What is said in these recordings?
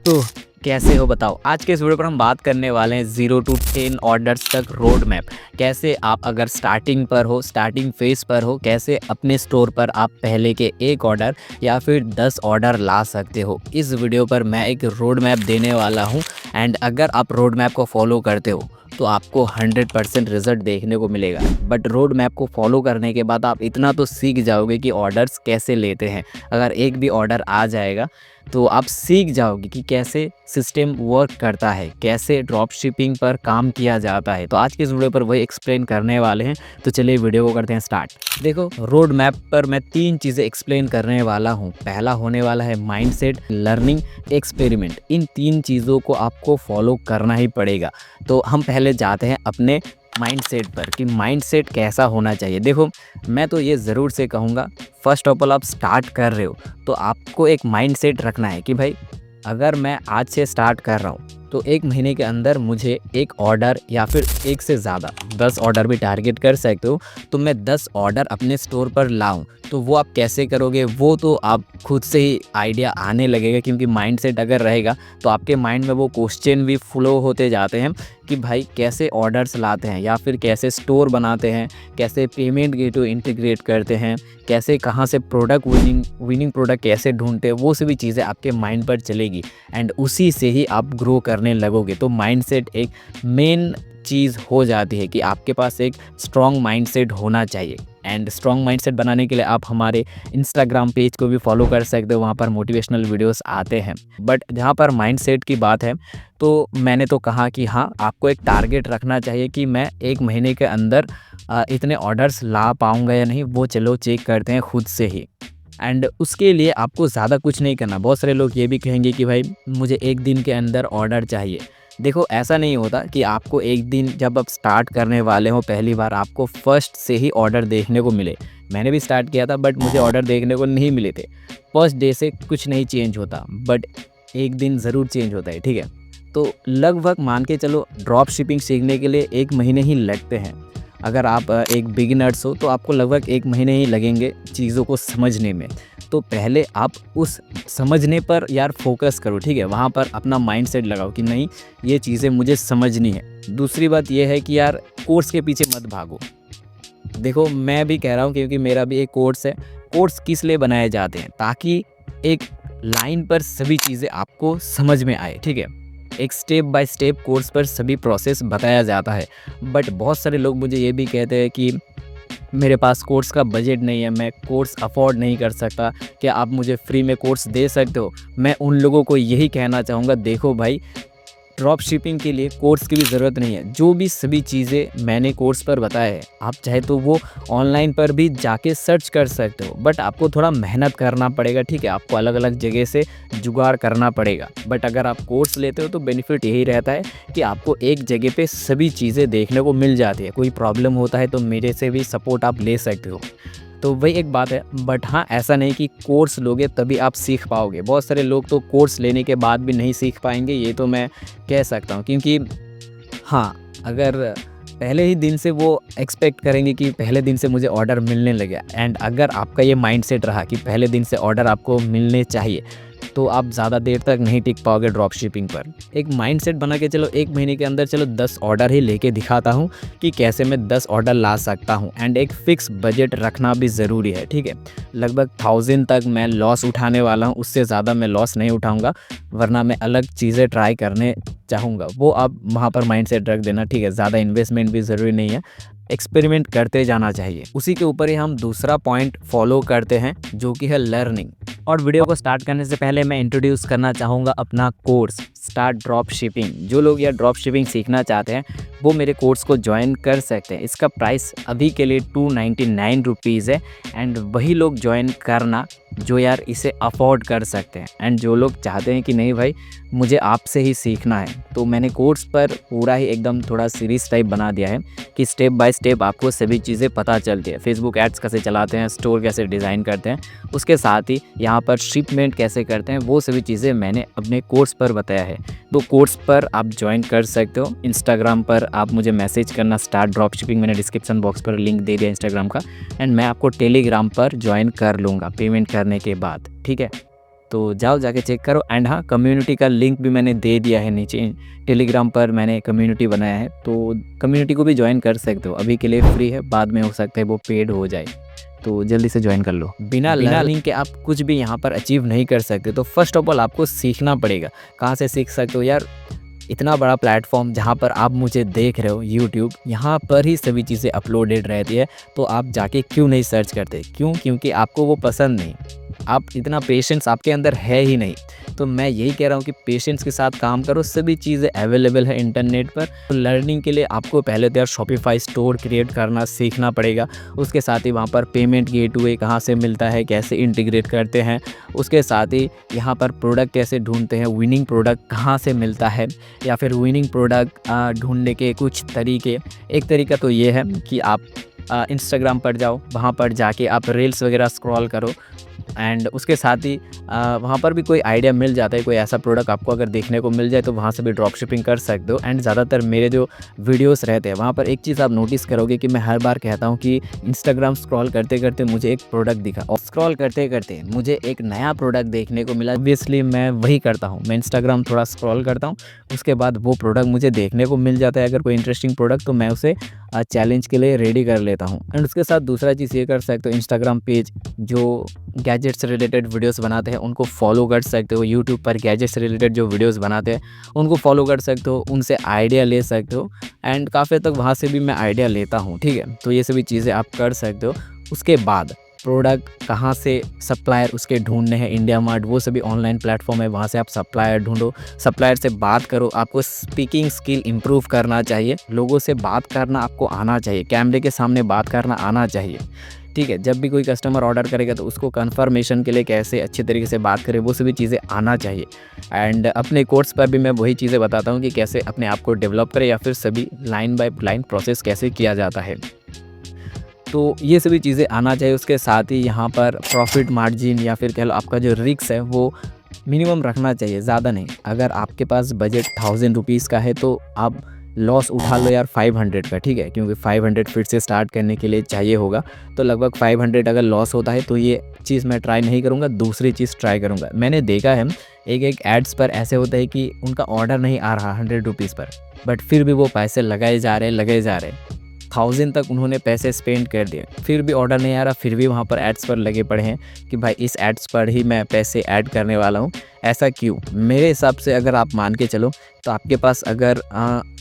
तो कैसे हो बताओ। आज के इस वीडियो पर हम बात करने वाले हैं 0 to 10 ऑर्डर्स तक रोड मैप। कैसे आप अगर स्टार्टिंग पर हो, स्टार्टिंग फेज पर हो, कैसे अपने स्टोर पर आप पहले के 1 ऑर्डर या फिर 10 ऑर्डर ला सकते हो। इस वीडियो पर मैं एक रोड मैप देने वाला हूं एंड अगर आप रोड मैप को फॉलो करते हो तो आपको 100% रिजल्ट देखने को मिलेगा। बट रोड मैप को फॉलो करने के बाद आप इतना तो सीख जाओगे कि ऑर्डर्स कैसे लेते हैं। अगर एक भी ऑर्डर आ जाएगा तो आप सीख जाओगे कि कैसे सिस्टम वर्क करता है, कैसे ड्रॉप शिपिंग पर काम किया जाता है। तो आज के इस वीडियो पर वही एक्सप्लेन करने वाले हैं। तो चलिए वीडियो को करते हैं स्टार्ट। देखो, रोड मैप पर मैं 3 चीज़ें एक्सप्लेन करने वाला हूँ। पहला होने वाला है माइंडसेट, लर्निंग, एक्सपेरिमेंट। इन 3 चीज़ों को आपको फॉलो करना ही पड़ेगा। तो हम पहले जाते हैं अपने माइंडसेट पर कि माइंडसेट कैसा होना चाहिए। देखो, मैं तो ये ज़रूर से कहूँगा, फर्स्ट ऑफ ऑल आप स्टार्ट कर रहे हो तो आपको एक माइंडसेट रखना है कि भाई अगर मैं आज से स्टार्ट कर रहा हूँ तो 1 महीने के अंदर मुझे 1 ऑर्डर या फिर 1 से ज़्यादा 10 ऑर्डर भी टारगेट कर सकते हो। तो मैं 10 ऑर्डर अपने स्टोर पर लाऊं। तो वो आप कैसे करोगे वो तो आप खुद से ही आइडिया आने लगेगा, क्योंकि माइंडसेट अगर रहेगा तो आपके माइंड में वो क्वेश्चन भी फ्लो होते जाते हैं कि भाई कैसे ऑर्डर्स लाते हैं या फिर कैसे स्टोर बनाते हैं, कैसे पेमेंट गेटवे इंटीग्रेट करते हैं, कैसे कहाँ से प्रोडक्ट विनिंग प्रोडक्ट कैसे ढूंढते हैं। वो सभी चीज़ें आपके माइंड पर चलेगी एंड उसी से ही आप ग्रो करने लगोगे। तो माइंडसेट एक मेन चीज़ हो जाती है कि आपके पास एक स्ट्रॉन्ग माइंडसेट होना चाहिए। एंड स्ट्रॉन्ग माइंडसेट बनाने के लिए आप हमारे इंस्टाग्राम पेज को भी फॉलो कर सकते हो, वहाँ पर मोटिवेशनल वीडियोस आते हैं। बट जहाँ पर माइंडसेट की बात है तो मैंने तो कहा कि हाँ, आपको एक टारगेट रखना चाहिए कि मैं 1 महीने के अंदर इतने ऑर्डर्स ला पाऊँगा या नहीं, वो चलो चेक करते हैं खुद से ही। एंड उसके लिए आपको ज़्यादा कुछ नहीं करना। बहुत सारे लोग ये भी कहेंगे कि भाई मुझे 1 दिन के अंदर ऑर्डर चाहिए। देखो, ऐसा नहीं होता कि आपको 1 दिन जब आप स्टार्ट करने वाले हो पहली बार आपको फर्स्ट से ही ऑर्डर देखने को मिले। मैंने भी स्टार्ट किया था बट मुझे ऑर्डर देखने को नहीं मिले थे। फर्स्ट डे से कुछ नहीं चेंज होता, बट 1 दिन ज़रूर चेंज होता है, ठीक है। तो लगभग मान के चलो ड्रॉप शिपिंग सीखने के लिए 1 महीने ही लगते हैं। अगर आप एक बिगिनर्स हो तो आपको लगभग 1 महीने ही लगेंगे चीज़ों को समझने में। तो पहले आप उस समझने पर यार फोकस करो, ठीक है। वहाँ पर अपना माइंडसेट लगाओ कि नहीं, ये चीज़ें मुझे समझनी है। दूसरी बात ये है कि यार कोर्स के पीछे मत भागो। देखो, मैं भी कह रहा हूँ क्योंकि मेरा भी एक कोर्स है। कोर्स किस लिए बनाए जाते हैं? ताकि एक लाइन पर सभी चीज़ें आपको समझ में आए, ठीक है। एक स्टेप बाय स्टेप कोर्स पर सभी प्रोसेस बताया जाता है। बट बहुत सारे लोग मुझे ये भी कहते हैं कि मेरे पास कोर्स का बजट नहीं है, मैं कोर्स अफोर्ड नहीं कर सकता, क्या आप मुझे फ्री में कोर्स दे सकते हो? मैं उन लोगों को यही कहना चाहूँगा, देखो भाई, ड्रॉप शिपिंग के लिए कोर्स की भी ज़रूरत नहीं है। जो भी सभी चीज़ें मैंने कोर्स पर बताया है, आप चाहे तो वो ऑनलाइन पर भी जाके सर्च कर सकते हो। बट आपको थोड़ा मेहनत करना पड़ेगा, ठीक है। आपको अलग अलग जगह से जुगाड़ करना पड़ेगा। बट अगर आप कोर्स लेते हो तो बेनिफिट यही रहता है कि आपको एक जगह पे सभी चीज़ें देखने को मिल जाती है। कोई प्रॉब्लम होता है तो मेरे से भी सपोर्ट आप ले सकते हो। तो वही एक बात है। बट हाँ, ऐसा नहीं कि कोर्स लोगे तभी आप सीख पाओगे। बहुत सारे लोग तो कोर्स लेने के बाद भी नहीं सीख पाएंगे, ये तो मैं कह सकता हूँ। क्योंकि हाँ, अगर पहले ही दिन से वो एक्सपेक्ट करेंगे कि पहले दिन से मुझे ऑर्डर मिलने लगे, एंड अगर आपका ये माइंडसेट रहा कि पहले दिन से ऑर्डर आपको मिलने चाहिए, तो आप ज़्यादा देर तक नहीं टिक पाओगे ड्रॉप शिपिंग पर। एक माइंडसेट बना के चलो 1 महीने के अंदर चलो 10 ऑर्डर ही लेके दिखाता हूँ कि कैसे मैं 10 ऑर्डर ला सकता हूँ। एंड एक फ़िक्स बजट रखना भी ज़रूरी है, ठीक है। लगभग 1000 तक मैं लॉस उठाने वाला हूँ, उससे ज़्यादा मैं लॉस नहीं उठाऊँगा, वरना मैं अलग चीज़ें ट्राई करने चाहूँगा। वो आप वहाँ पर माइंडसेट रख देना, ठीक है। ज़्यादा इन्वेस्टमेंट भी ज़रूरी नहीं है, एक्सपेरिमेंट करते जाना चाहिए। उसी के ऊपर ही हम दूसरा पॉइंट फॉलो करते हैं जो कि है लर्निंग। और वीडियो को स्टार्ट करने से पहले मैं इंट्रोड्यूस करना चाहूँगा अपना कोर्स स्टार्ट ड्रॉप शिपिंग। जो लोग यार ड्रॉप शिपिंग सीखना चाहते हैं वो मेरे कोर्स को ज्वाइन कर सकते हैं। इसका प्राइस अभी के लिए 299 रुपीज़ है। एंड वही लोग ज्वाइन करना जो यार इसे अफोर्ड कर सकते हैं। एंड जो लोग चाहते हैं कि नहीं भाई मुझे आपसे ही सीखना है, तो मैंने कोर्स पर पूरा ही एकदम थोड़ा सीरीज़ टाइप बना दिया है कि स्टेप बाय स्टेप आपको सभी चीज़ें पता चलती है। फेसबुक एड्स कैसे चलाते हैं, स्टोर कैसे डिज़ाइन करते हैं, उसके साथ ही यहाँ पर शिपमेंट कैसे करते हैं, वो सभी चीज़ें मैंने अपने कोर्स पर बताया है। तो कोर्स पर आप ज्वाइन कर सकते हो। इंस्टाग्राम पर आप मुझे मैसेज करना स्टार्ट ड्रॉप शिपिंग, मैंने डिस्क्रिप्शन बॉक्स पर लिंक दे दिया इंस्टाग्राम का। एंड मैं आपको टेलीग्राम पर ज्वाइन कर लूँगा पेमेंट करने के बाद, ठीक है। तो जाओ जाके चेक करो। एंड हाँ, कम्युनिटी का लिंक भी मैंने दे दिया है नीचे, टेलीग्राम पर मैंने कम्युनिटी बनाया है, तो कम्युनिटी को भी ज्वाइन कर सकते हो। अभी के लिए फ्री है, बाद में हो सकता है वो पेड हो जाए, तो जल्दी से ज्वाइन कर लो। बिना लर्निंग के आप कुछ भी यहाँ पर अचीव नहीं कर सकते। तो फर्स्ट ऑफ ऑल आपको सीखना पड़ेगा। कहाँ से सीख सकते हो यार? इतना बड़ा प्लेटफॉर्म जहाँ पर आप मुझे देख रहे हो, यूट्यूब, यहाँ पर ही सभी चीज़ें अपलोडेड रहती है। तो आप जाके क्यों नहीं सर्च करते? क्यों? क्योंकि आपको वो पसंद नहीं, आप इतना पेशेंस आपके अंदर है ही नहीं। तो मैं यही कह रहा हूँ कि पेशेंस के साथ काम करो, सभी चीज़ें अवेलेबल है इंटरनेट पर। तो लर्निंग के लिए आपको पहले तो यार शॉपिफाई स्टोर क्रिएट करना सीखना पड़ेगा। उसके साथ ही वहाँ पर पेमेंट गेटवे कहाँ से मिलता है, कैसे इंटीग्रेट करते हैं। उसके साथ ही यहाँ पर प्रोडक्ट कैसे ढूंढते हैं, विनिंग प्रोडक्ट कहाँ से मिलता है, या फिर विनिंग प्रोडक्ट ढूंढने के कुछ तरीके। एक तरीका तो ये है कि आप इंस्टाग्राम पर जाओ, वहाँ पर जाके आप रील्स वगैरह स्क्रॉल करो, एंड उसके साथ ही वहाँ पर भी कोई आइडिया मिल जाता है। कोई ऐसा प्रोडक्ट आपको अगर देखने को मिल जाए तो वहाँ से भी ड्रॉप शिपिंग कर सकते हो। एंड ज़्यादातर मेरे जो वीडियोस रहते हैं वहाँ पर एक चीज़ आप नोटिस करोगे कि मैं हर बार कहता हूँ कि इंस्टाग्राम स्क्रॉल करते करते मुझे एक प्रोडक्ट दिखा, और स्क्रॉल करते करते मुझे एक नया प्रोडक्ट देखने को मिला। ऑब्वियसली मैं वही करता हूँ, मैं इंस्टाग्राम थोड़ा स्क्रॉल करता हूँ, उसके बाद वो प्रोडक्ट मुझे देखने को मिल जाता है। अगर कोई इंटरेस्टिंग प्रोडक्ट, तो मैं उसे चैलेंज के लिए रेडी कर लेता हूँ। एंड उसके साथ दूसरा चीज़ ये कर सकते हो, इंस्टाग्राम पेज जो गैजेट से रिलेटेड वीडियोस बनाते हैं उनको फॉलो कर सकते हो। यूट्यूब पर गैजेट से रिलेटेड जो वीडियोस बनाते हैं उनको फॉलो कर सकते हो, उनसे आइडिया ले सकते हो। एंड काफ़ी तक वहाँ से भी मैं आइडिया लेता हूँ, ठीक है। तो ये सभी चीज़ें आप कर सकते हो। उसके बाद प्रोडक्ट कहाँ से सप्लायर उसके ढूंढने हैं, इंडिया मार्ट, वो सभी ऑनलाइन प्लेटफॉर्म है, वहाँ से आप सप्लायर ढूंढो, सप्लायर से बात करो। आपको स्पीकिंग स्किल इम्प्रूव करना चाहिए, लोगों से बात करना आपको आना चाहिए, कैमरे के सामने बात करना आना चाहिए, ठीक है। जब भी कोई कस्टमर ऑर्डर करेगा तो उसको कंफर्मेशन के लिए कैसे अच्छे तरीके से बात करें, वो सभी चीज़ें आना चाहिए। एंड अपने कोर्स पर भी मैं वही चीज़ें बताता हूँ कि कैसे अपने आप को डेवलप करें, या फिर सभी लाइन बाय लाइन प्रोसेस कैसे किया जाता है। तो ये सभी चीज़ें आना चाहिए। उसके साथ ही यहाँ पर प्रॉफिट मार्जिन, या फिर कह लो आपका जो रिस्क है वो मिनिमम रखना चाहिए, ज़्यादा नहीं। अगर आपके पास बजट 1000 रुपीज़ का है तो आप लॉस उठा लो यार 500 का, ठीक है, क्योंकि 500 फिर से स्टार्ट करने के लिए चाहिए होगा। तो लगभग 500 अगर लॉस होता है तो ये चीज़ मैं ट्राई नहीं करूँगा, दूसरी चीज़ ट्राई करूँगा। मैंने देखा है एक एड्स पर ऐसे होता है कि उनका ऑर्डर नहीं आ रहा 100 रुपीज़ पर, बट फिर भी वो पैसे लगाए जा रहे 1000 तक उन्होंने पैसे स्पेंड कर दिए, फिर भी ऑर्डर नहीं आ रहा, फिर भी वहाँ पर एड्स पर लगे पड़े हैं कि भाई इस एड्स पर ही मैं पैसे ऐड करने वाला हूँ। ऐसा क्यों? मेरे हिसाब से अगर आप मान के चलो तो आपके पास अगर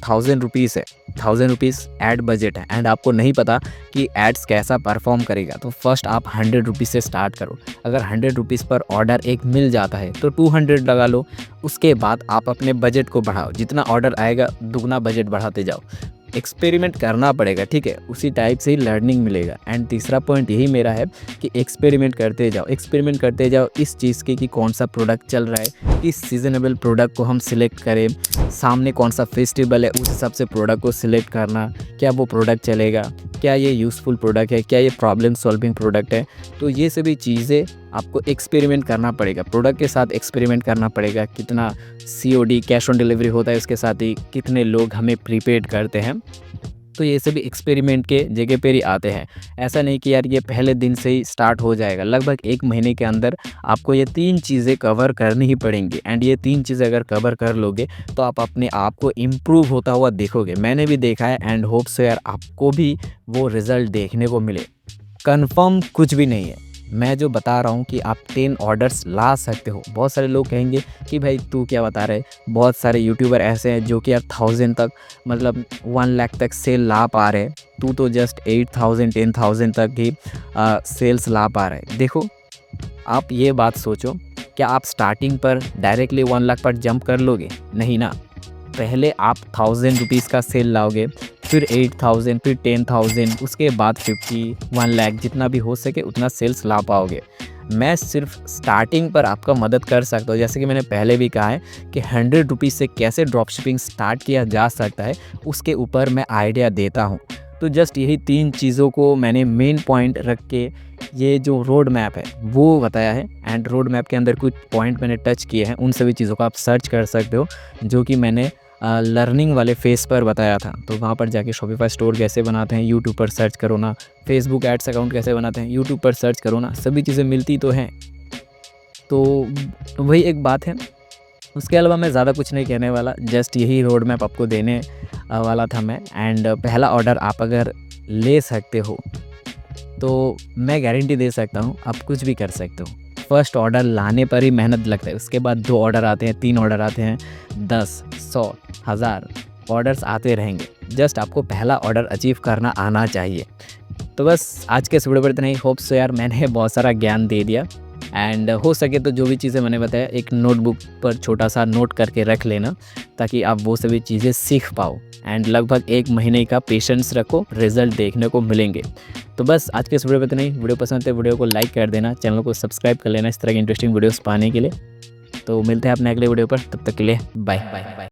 1000 रुपीज़ है, 1000 रुपीज़ ऐड बजट है, एंड आपको नहीं पता कि एड्स कैसा परफॉर्म करेगा, तो फर्स्ट आप 100 रुपीज़ से स्टार्ट करो। अगर 100 रुपीज़ पर ऑर्डर एक मिल जाता है तो 200 लगा लो। उसके बाद आप अपने बजट को बढ़ाओ, जितना ऑर्डर आएगा दुगना बजट बढ़ाते जाओ। एक्सपेरिमेंट करना पड़ेगा, ठीक है, उसी टाइप से ही लर्निंग मिलेगा। एंड तीसरा पॉइंट यही मेरा है कि एक्सपेरिमेंट करते जाओ इस चीज़ के कि कौन सा प्रोडक्ट चल रहा है, किस सीजनेबल प्रोडक्ट को हम सिलेक्ट करें, सामने कौन सा फेस्टिवल है उस हिसाब से प्रोडक्ट को सिलेक्ट करना, क्या वो प्रोडक्ट चलेगा, क्या ये यूज़फुल प्रोडक्ट है, क्या ये प्रॉब्लम सॉल्विंग प्रोडक्ट है। तो ये सभी चीज़ें आपको एक्सपेरिमेंट करना पड़ेगा, प्रोडक्ट के साथ एक्सपेरिमेंट करना पड़ेगा। कितना COD कैश ऑन डिलीवरी होता है, उसके साथ ही कितने लोग हमें प्रीपेड करते हैं। तो ये सभी एक्सपेरिमेंट के जगह पर ही आते हैं। ऐसा नहीं कि यार ये पहले दिन से ही स्टार्ट हो जाएगा, लगभग 1 महीने के अंदर आपको ये 3 चीज़ें कवर करनी ही पड़ेंगी। एंड ये 3 चीज़ें अगर कवर कर लोगे तो आप अपने आप को इम्प्रूव होता हुआ देखोगे। मैंने भी देखा है, एंड होप सो यार आपको भी वो रिज़ल्ट देखने को मिले। कंफर्म कुछ भी नहीं है, मैं जो बता रहा हूँ कि आप 10 ऑर्डर्स ला सकते हो। बहुत सारे लोग कहेंगे कि भाई तू क्या बता रहे, बहुत सारे यूट्यूबर ऐसे हैं जो कि यार 1000 तक, मतलब 1 लाख तक सेल ला पा रहे हैं, तू तो जस्ट 8000 10,000 तक ही सेल्स ला पा रहे हैं। देखो, आप ये बात सोचो, क्या आप स्टार्टिंग पर डायरेक्टली 1 लाख पर जंप कर लोगे? नहीं ना। पहले आप 1000 रुपीज़ का सेल लाओगे, फिर 8000, फिर 10,000, उसके बाद 50, 1 लाख, जितना भी हो सके उतना सेल्स ला पाओगे। मैं सिर्फ स्टार्टिंग पर आपका मदद कर सकता हूँ। जैसे कि मैंने पहले भी कहा है कि 100 रुपीज़ से कैसे ड्रॉप शिपिंग स्टार्ट किया जा सकता है, उसके ऊपर मैं आइडिया देता हूँ। तो जस्ट यही 3 चीज़ों को मैंने मेन पॉइंट रख के ये जो रोड मैप है वो बताया है। एंड रोड मैप के अंदर कुछ पॉइंट मैंने टच किए हैं, उन सभी चीज़ों को आप सर्च कर सकते हो, जो कि मैंने लर्निंग वाले फेस पर बताया था। तो वहाँ पर जाके शॉपिफाई स्टोर कैसे बनाते हैं यूट्यूब पर सर्च करो ना, फेसबुक एड्स अकाउंट कैसे बनाते हैं यूट्यूब पर सर्च करो ना, सभी चीज़ें मिलती तो हैं। तो वही एक बात है। उसके अलावा मैं ज़्यादा कुछ नहीं कहने वाला, जस्ट यही रोड मैप आपको देने वाला था मैं। एंड पहला ऑर्डर आप अगर ले सकते हो तो मैं गारंटी दे सकता हूँ आप कुछ भी कर सकते हो। फर्स्ट ऑर्डर लाने पर ही मेहनत लगता है, उसके बाद 2 ऑर्डर आते हैं, 3 ऑर्डर आते हैं, 10, 100, 1000 ऑर्डर्स आते रहेंगे। जस्ट आपको पहला ऑर्डर अचीव करना आना चाहिए। तो बस आज के इस वीडियो पर इतना ही। होप सो यार मैंने बहुत सारा ज्ञान दे दिया। एंड हो सके तो जो भी चीज़ें मैंने बताया एक नोटबुक पर छोटा सा नोट करके रख लेना, ताकि आप वो सभी चीज़ें सीख पाओ। एंड लगभग 1 महीने का पेशेंस रखो, रिजल्ट देखने को मिलेंगे। तो बस आज के इस वीडियो पर इतना ही। वीडियो पसंद है वीडियो को लाइक कर देना, चैनल को सब्सक्राइब कर लेना इस तरह की इंटरेस्टिंग वीडियोस पाने के लिए। तो मिलते हैं अपने अगले वीडियो पर, तब तक के लिए बाय बाय।